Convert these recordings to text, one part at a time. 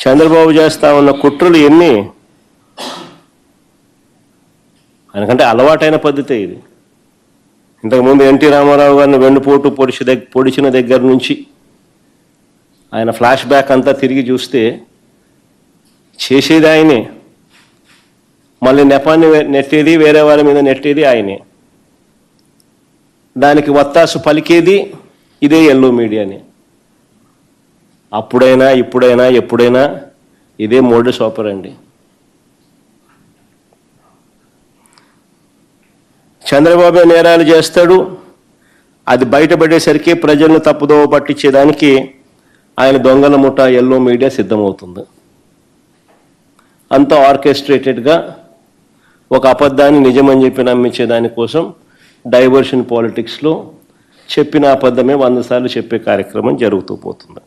చంద్రబాబు చేస్తా ఉన్న కుట్రలు ఎన్ని? ఆయనకంటే అలవాటైన పద్ధతే ఇది. ఇంతకుముందు ఎన్టీ రామారావు గారిని వెన్నుపోటు పొడిచిన దగ్గర నుంచి ఆయన ఫ్లాష్ బ్యాక్ అంతా తిరిగి చూస్తే చేసేది ఆయనే, మళ్ళీ నెపాన్ని నెట్టేది వేరే వారి మీద నెట్టేది ఆయనే, దానికి వత్తాసు పలికేది ఇదే ఎల్లో మీడియాని. అప్పుడైనా ఇప్పుడైనా ఎప్పుడైనా ఇదే మోడస్ ఆపరండి. చంద్రబాబు నేరాలు చేస్తాడు, అది బయటపడేసరికి ప్రజలను తప్పుదోవ పట్టించేదానికి ఆయన దొంగల ముఠా ఎల్లో మీడియా సిద్ధమవుతుంది. అంతా ఆర్కెస్ట్రేటెడ్గా ఒక అబద్ధాన్ని నిజమని చెప్పి నమ్మించే దానికోసం డైవర్షన్ పాలిటిక్స్లో చెప్పిన అబద్ధమే 100 సార్లు చెప్పే కార్యక్రమం జరుగుతూ పోతుంది.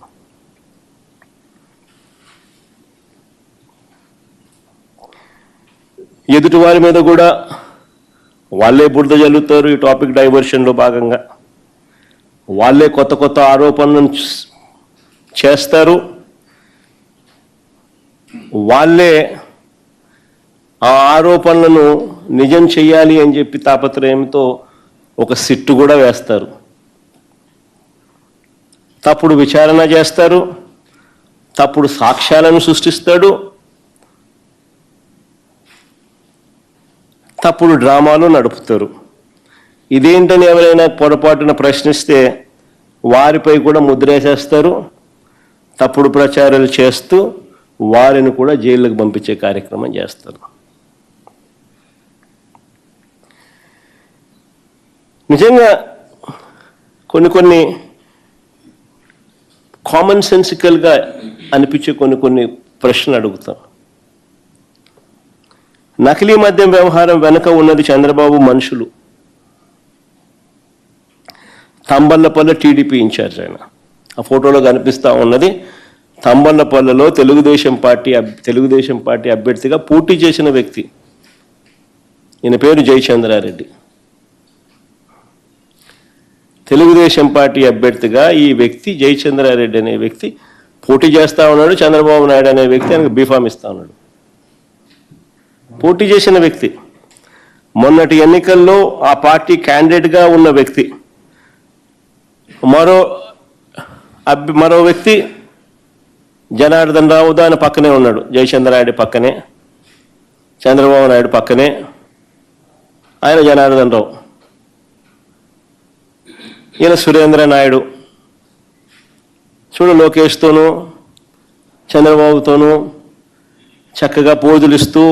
ఎదుటివారి మీద కూడా వాళ్ళే బురద జల్లుతారు. ఈ టాపిక్ డైవర్షన్లో భాగంగా వాళ్ళే కొత్త కొత్త ఆరోపణలను చేస్తారు. వాళ్ళే ఆ ఆరోపణలను నిజం చెయ్యాలి అని చెప్పి తాపత్రయంతో ఒక సిట్టు కూడా వేస్తారు. తప్పుడు విచారణ చేస్తారు, తప్పుడు సాక్ష్యాలను సృష్టిస్తాడు, తప్పుడు డ్రామాలు నడుపుతారు. ఇదేంటని ఎవరైనా పొరపాటున ప్రశ్నిస్తే వారిపై కూడా ముద్రేసేస్తారు. తప్పుడు ప్రచారాలు చేస్తూ వారిని కూడా జైళ్ళకు పంపించే కార్యక్రమం చేస్తారు. నిజంగా కొన్ని కామన్ సెన్సికల్గా అనిపించే కొన్ని ప్రశ్నలు అడుగుతాం. నకిలీ మద్యం వ్యవహారం వెనుక ఉన్నది చంద్రబాబు మనుషులు. తంబళ్ళపల్లి టీడీపీ ఇన్ఛార్జ్ ఆయన, ఆ ఫోటోలో కనిపిస్తూ ఉన్నది తంబళ్ళపల్లిలో తెలుగుదేశం పార్టీ అభ్యర్థిగా పోటీ చేసిన వ్యక్తి. ఈయన పేరు జయచంద్రారెడ్డి. తెలుగుదేశం పార్టీ అభ్యర్థిగా ఈ వ్యక్తి జయచంద్రారెడ్డి అనే వ్యక్తి పోటీ చేస్తూ ఉన్నాడు. చంద్రబాబు నాయుడు అనే వ్యక్తి ఆయనకు బీఫామ్ ఇస్తూ ఉన్నాడు. పోటీ చేసిన వ్యక్తి, మొన్నటి ఎన్నికల్లో ఆ పార్టీ క్యాండిడేట్గా ఉన్న వ్యక్తి. మరో వ్యక్తి జనార్దన్ రావు దాని పక్కనే ఉన్నాడు. జయచంద్రారెడ్డి పక్కనే, చంద్రబాబు నాయుడు పక్కనే, ఆయన జనార్దన్ రావు. ఈయన సురేంద్ర నాయుడు. చూడు, లోకేష్తోనూ చంద్రబాబుతోనూ చక్కగా పోజులు ఇస్తూ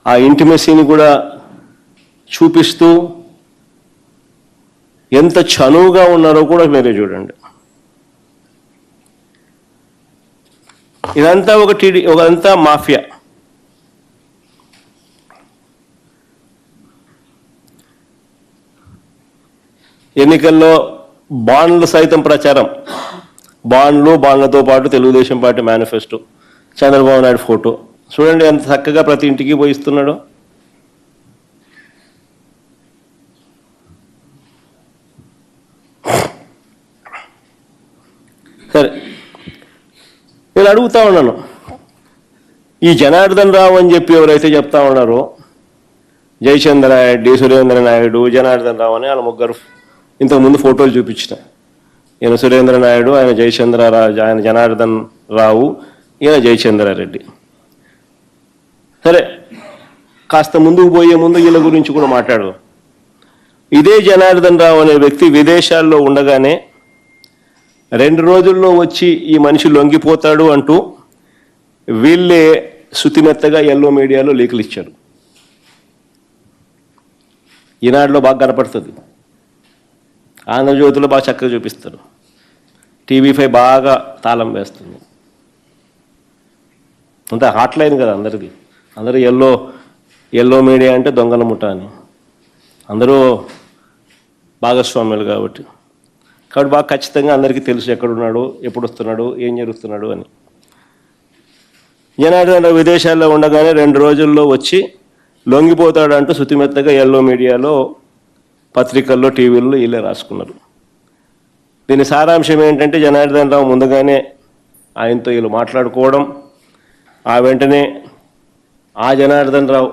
ఆ ఇంటిమెసీని కూడా చూపిస్తూ ఎంత చనువుగా ఉన్నారో కూడా మీరే చూడండి. ఇదంతా ఒకంతా మాఫియా. ఎన్నికల్లో బాండ్లు సైతం ప్రచారం. బాండ్లతో పాటు Telugu Desam party manifesto, Chandrababu Naidu photo. చూడండి ఎంత చక్కగా ప్రతి ఇంటికి పోయి ఇస్తున్నాడు. సరే, నేను అడుగుతా ఉన్నాను, ఈ జనార్దన్ రావు అని చెప్పి ఎవరైతే చెప్తా ఉన్నారో, జయచంద్రారెడ్డి, సురేంద్ర నాయుడు, జనార్దన్ రావు అని వాళ్ళ ముగ్గురు ఇంతకుముందు ఫోటోలు చూపించిన. ఈయన సురేంద్ర నాయుడు, ఆయన జనార్దన్ రావు, ఈయన జయచంద్రారెడ్డి. సరే, కాస్త ముందుకు పోయే ముందు వీళ్ళ గురించి కూడా మాట్లాడదాం. ఇదే జనార్దన్ రావు అనే వ్యక్తి విదేశాల్లో ఉండగానే 2 రోజుల్లో వచ్చి ఈ మనిషి లొంగిపోతాడు అంటూ వీళ్ళే శుతిమెత్తగా ఎల్లో మీడియాలో లీకులు ఇచ్చారు. ఈనాడులో బాగా కనపడుతుంది, ఆంధ్రజ్యోతిలో బాగా చక్కగా చూపిస్తారు, టీవీ5 బాగా తాళం వేస్తుంది. అంతా హాట్లైన్ కదా అందరిది. అందరూ ఎల్లో మీడియా అంటే దొంగల ముఠా అని అందరూ భాగస్వామ్యులు కాబట్టి బాగా ఖచ్చితంగా అందరికీ తెలుసు ఎక్కడున్నాడు, ఎప్పుడు వస్తున్నాడు, ఏం జరుగుతున్నాడు అని. జనార్దన్ విదేశాల్లో ఉండగానే 2 రోజుల్లో వచ్చి లొంగిపోతాడంటూ శుతిమెత్తగా ఎల్లో మీడియాలో, పత్రికల్లో, టీవీల్లో వీళ్ళే రాసుకున్నారు. దీని సారాంశం ఏంటంటే, జనార్దన్ రావు ముందుగానే ఆయనతో వీళ్ళు మాట్లాడుకోవడం, ఆ వెంటనే ఆ జనార్దన్ రావు